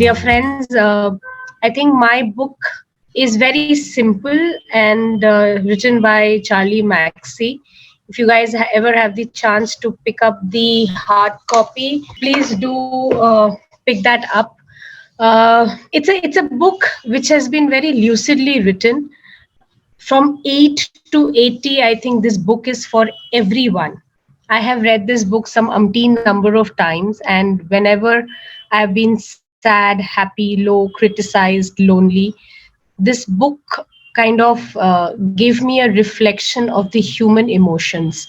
Dear friends, I think my book is very simple and written by Charlie Mackesy. If you guys ever have the chance to pick up the hard copy, please do pick that up. It's a book which has been very lucidly written. From 8 to 80, I think this book is for everyone. I have read this book some umpteen number of times, and whenever I've been sad, happy, low, criticized, lonely, this book kind of gave me a reflection of the human emotions.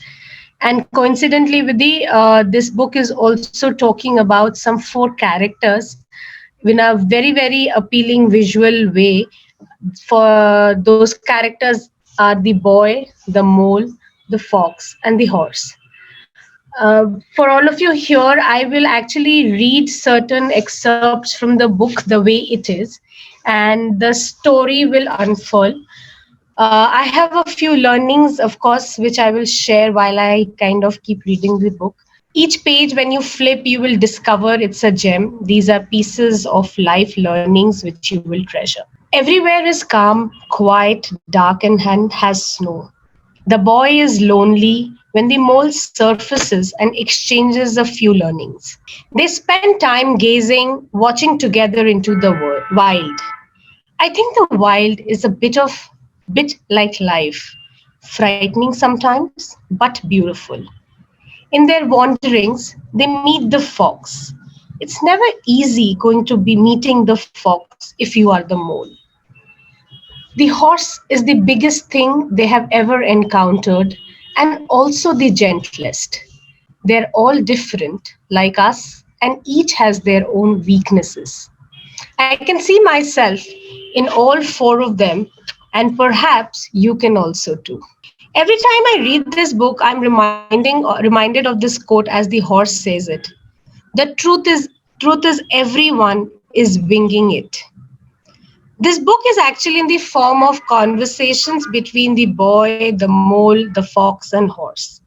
And coincidentally with the this book is also talking about some 4 characters in a very appealing visual way. For those characters are the boy, the mole, the fox, and the horse. For all of you here, I will actually read certain excerpts from the book the way it is, and the story will unfold. I have a few learnings, of course, which I will share while I kind of keep reading the book. Each page, when you flip, you will discover it's a gem. These are pieces of life learnings which you will treasure. Everywhere is calm, quiet, dark, and has snow. The boy is lonely when the mole surfaces and exchanges a few learnings. They spend time gazing, watching together into the wild. I think the wild is a bit like life, frightening sometimes, but beautiful. In their wanderings, they meet the fox. It's never easy going to be meeting the fox if you are the mole. The horse is the biggest thing they have ever encountered and also the gentlest. They're all different, like us, and each has their own weaknesses. I can see myself in all 4 of them, and perhaps you can also too. Every time I read this book, I'm reminded of this quote as the horse says it. The truth is everyone is winging it. This book is actually in the form of conversations between the boy, the mole, the fox, and horse.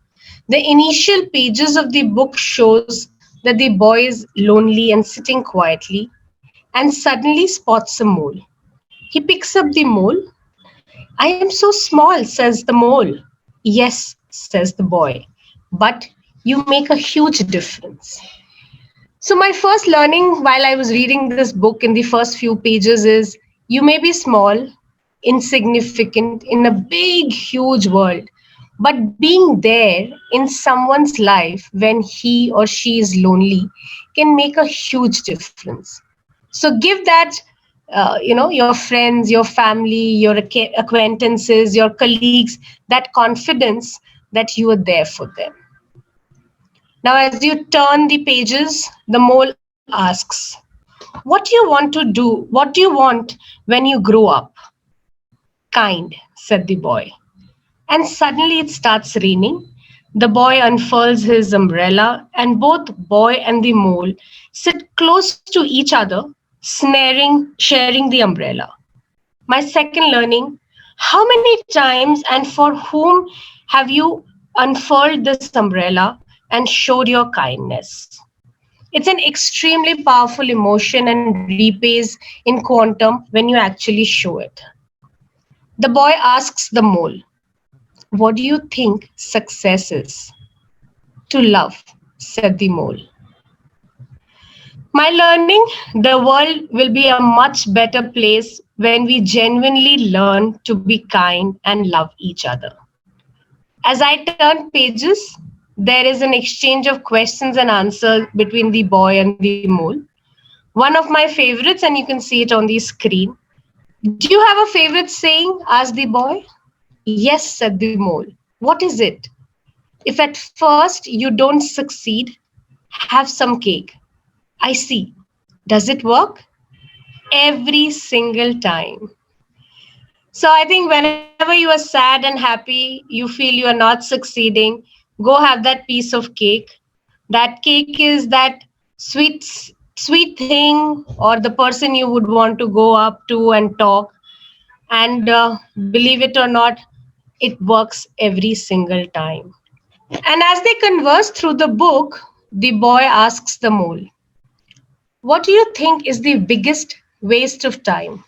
The initial pages of the book shows that the boy is lonely and sitting quietly and suddenly spots a mole. He picks up the mole. I am so small, says the mole. Yes, says the boy, but you make a huge difference. So, my first learning while I was reading this book in the first few pages is you may be small, insignificant in a big, huge world, but being there in someone's life when he or she is lonely can make a huge difference. So, give that, your friends, your family, your acquaintances, your colleagues, that confidence that you are there for them. Now, as you turn the pages, the mole asks, what do you want to do? What do you want when you grow up? Kind, said the boy. And suddenly it starts raining. The boy unfurls his umbrella, and both boy and the mole sit close to each other, sharing the umbrella. My second learning, how many times and for whom have you unfurled this umbrella and showed your kindness? It's an extremely powerful emotion and repays in quantum when you actually show it. The boy asks the mole, what do you think success is? To love, said the mole. My learning, the world will be a much better place when we genuinely learn to be kind and love each other. As I turn pages, there is an exchange of questions and answers between the boy and the mole. One of my favorites, and you can see it on the screen. Do you have a favorite saying? Asked the boy. Yes, said the mole. What is it? If at first you don't succeed, have some cake. I see. Does it work? Every single time. So I think whenever you are sad and happy, you feel you are not succeeding, go have that piece of cake. That cake is that sweet thing or the person you would want to go up to and talk. And believe it or not, it works every single time. And as they converse through the book, the boy asks the mole, What do you think is the biggest waste of time?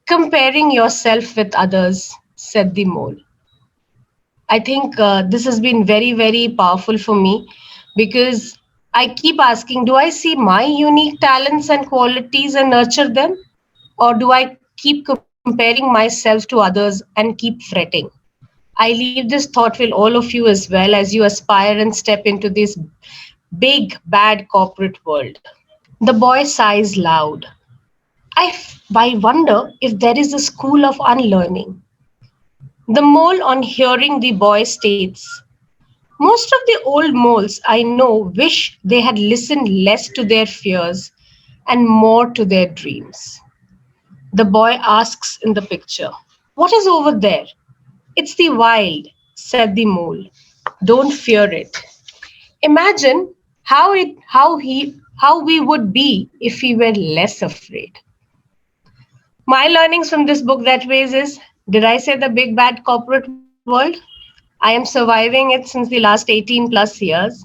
Comparing yourself with others, said the mole. I think this has been very, very powerful for me because I keep asking, do I see my unique talents and qualities and nurture them? Or do I keep comparing myself to others and keep fretting? I leave this thought with all of you as well as you aspire and step into this big, bad corporate world. The boy sighs loud. I wonder if there is a school of unlearning. The mole, on hearing the boy, states, most of the old moles I know wish they had listened less to their fears and more to their dreams. The boy asks in the picture, what is over there? It's the wild, said the mole. Don't fear it. Imagine how we would be if we were less afraid. My learnings from this book that ways is, did I say the big bad corporate world? I am surviving it since the last 18 plus years,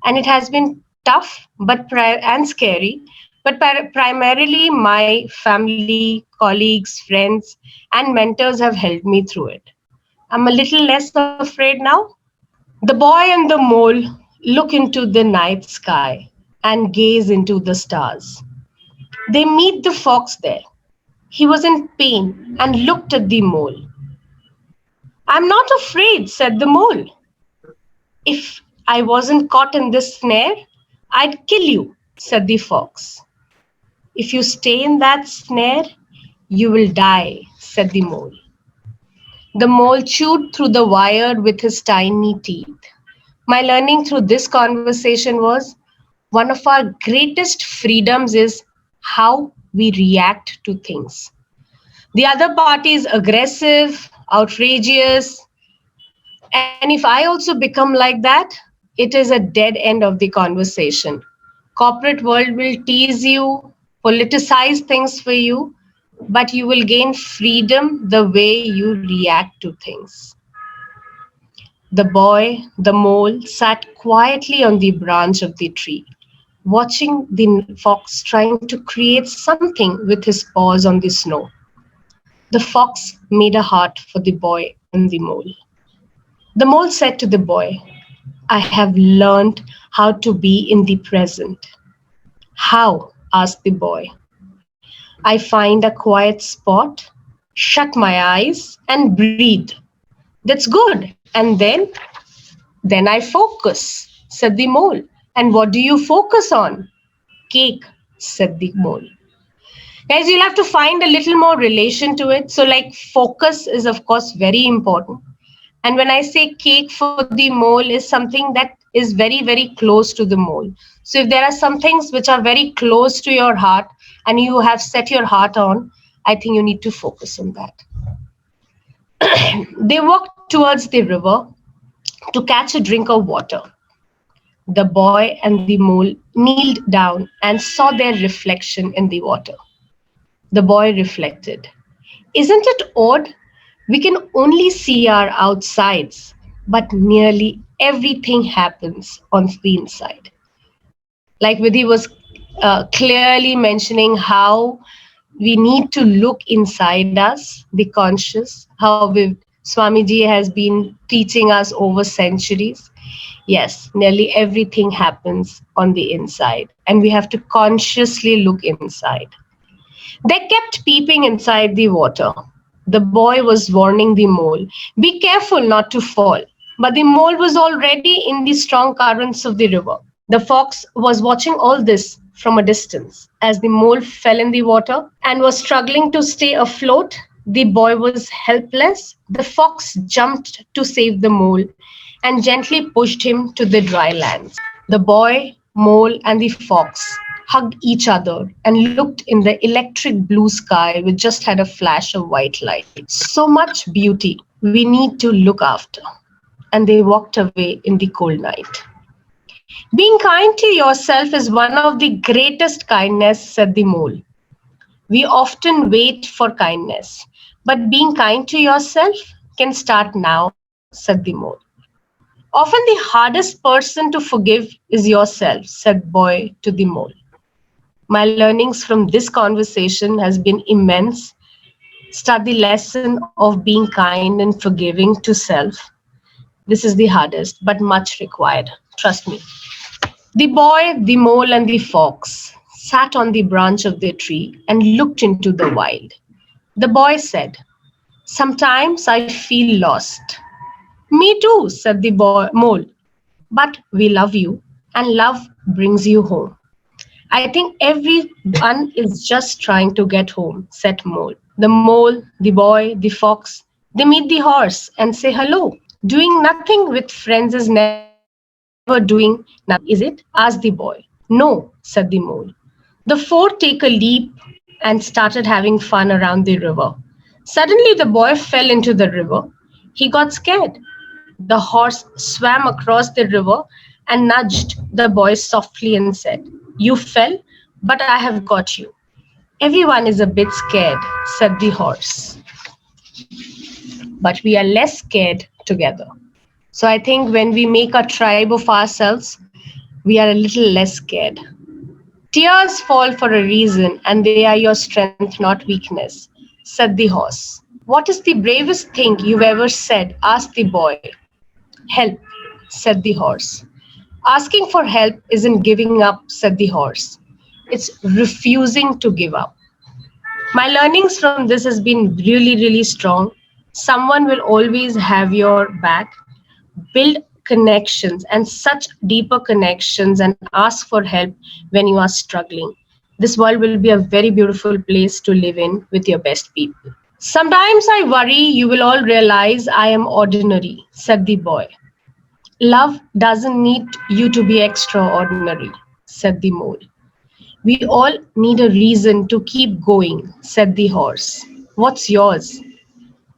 and it has been tough and scary, but primarily my family, colleagues, friends, and mentors have helped me through it. I'm a little less afraid now. The boy and the mole look into the night sky and gaze into the stars. They meet the fox there. He was in pain and looked at the mole. I'm not afraid, said the mole. If I wasn't caught in this snare, I'd kill you, said the fox. If you stay in that snare, you will die, said the mole. The mole chewed through the wire with his tiny teeth. My learning through this conversation was one of our greatest freedoms is how we react to things. The other party is aggressive, outrageous, and if I also become like that, it is a dead end of the conversation. Corporate world will tease you, politicize things for you, but you will gain freedom the way you react to things. The boy, the mole, sat quietly on the branch of the tree, watching the fox trying to create something with his paws on the snow. The fox made a heart for the boy and the mole. The mole said to the boy, I have learned how to be in the present. How? Asked the boy. I find a quiet spot, shut my eyes, and breathe. That's good. And then I focus, said the mole. And what do you focus on? Cake, said the mole. Guys, you'll have to find a little more relation to it. So like focus is of course very important. And when I say cake for the mole is something that is very, very close to the mole. So if there are some things which are very close to your heart and you have set your heart on, I think you need to focus on that. They walked towards the river to catch a drink of water. The boy and the mole kneeled down and saw their reflection in the water. The boy reflected. Isn't it odd? We can only see our outsides, but nearly everything happens on the inside. Like Vidhi was clearly mentioning how we need to look inside us, the conscious, how Swamiji has been teaching us over centuries. Yes, nearly everything happens on the inside, and we have to consciously look inside. They kept peeping inside the water. The boy was warning the mole, be careful not to fall. But the mole was already in the strong currents of the river. The fox was watching all this from a distance. As the mole fell in the water and was struggling to stay afloat, the boy was helpless. The fox jumped to save the mole and gently pushed him to the dry lands. The boy, mole, and the fox hugged each other and looked in the electric blue sky which just had a flash of white light. So much beauty we need to look after. And they walked away in the cold night. Being kind to yourself is one of the greatest kindness, said the mole. We often wait for kindness, but being kind to yourself can start now, said the mole. Often the hardest person to forgive is yourself, said boy to the mole. My learnings from this conversation has been immense. Start the lesson of being kind and forgiving to self. This is the hardest, but much required. Trust me. The boy, the mole, and the fox sat on the branch of their tree and looked into the wild. The boy said, "Sometimes I feel lost." "Me too," said the mole. "But we love you, and love brings you home." "I think everyone is just trying to get home," said Mole. The mole, the boy, the fox, they meet the horse and say hello. "Doing nothing with friends is never doing nothing, is it?" asked the boy. "No," said the mole. The four take a leap and started having fun around the river. Suddenly, the boy fell into the river. He got scared. The horse swam across the river and nudged the boy softly and said, "You fell, but I have got you." "Everyone is a bit scared," said the horse, "but we are less scared together." So I think when we make a tribe of ourselves, we are a little less scared. "Tears fall for a reason, and they are your strength, not weakness," said the horse. "What is the bravest thing you've ever said?" asked the boy. "Help," said the horse. "Asking for help isn't giving up," said the horse. "It's refusing to give up." My learnings from this has been really, really strong. Someone will always have your back. Build connections and such deeper connections and ask for help when you are struggling. This world will be a very beautiful place to live in with your best people. "Sometimes I worry you will all realize I am ordinary," said the boy. "Love doesn't need you to be extraordinary," said the mole. "We all need a reason to keep going," said the horse. "What's yours?"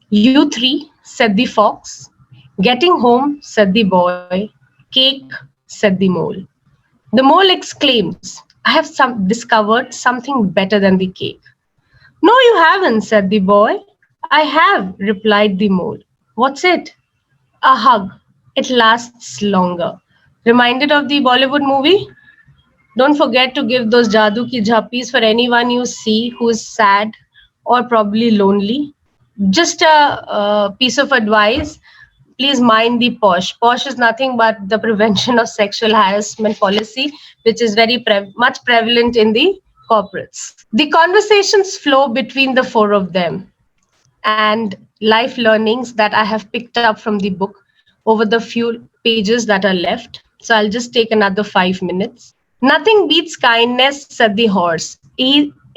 "You three," said the fox. "Getting home," said the boy. "Cake," said the mole. The mole exclaims, "I have discovered something better than the cake." "No, you haven't," said the boy. "I have," replied the mole. "What's it?" "A hug. It lasts longer." Reminded of the Bollywood movie? Don't forget to give those jadoo ki jhappis for anyone you see who is sad or probably lonely. Just a piece of advice. Please mind the posh. Posh is nothing but the prevention of sexual harassment policy, which is very much prevalent in the corporates. The conversations flow between the four of them and life learnings that I have picked up from the book over the few pages that are left. So I'll just take another 5 minutes. "Nothing beats kindness," said the horse.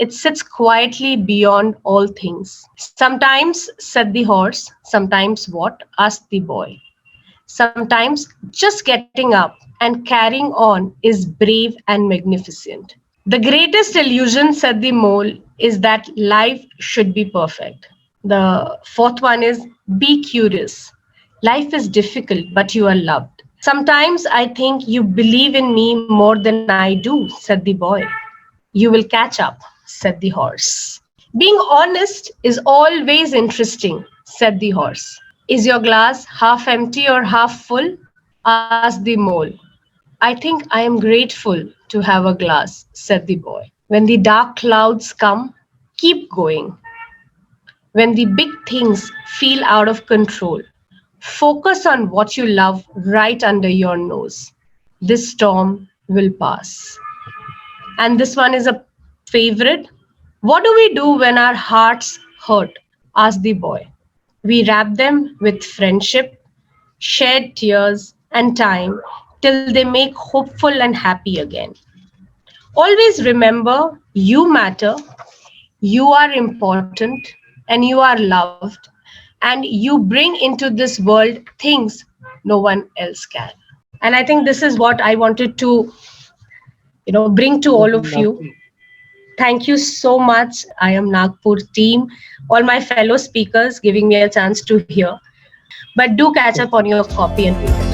"It sits quietly beyond all things." "Sometimes," said the horse. "Sometimes what?" asked the boy. "Sometimes just getting up and carrying on is brave and magnificent." "The greatest illusion," said the mole, "is that life should be perfect." The fourth one is, "Be curious. Life is difficult, but you are loved." "Sometimes I think you believe in me more than I do," said the boy. "You will catch up," said the horse. "Being honest is always interesting," said the horse. "Is your glass half empty or half full?" asked the mole. "I think I am grateful to have a glass," said the boy. "When the dark clouds come, keep going. When the big things feel out of control, focus on what you love right under your nose. This storm will pass." And this one is a favorite. "What do we do when our hearts hurt?" asked the boy. "We wrap them with friendship, shared tears, and time till they make hopeful and happy again. Always remember you matter, you are important, and you are loved, and you bring into this world things no one else can." And I think this is what I wanted to, bring to all of you. Thank you so much. I am Nagpur team, all my fellow speakers giving me a chance to hear. But do catch up on your copy and read it.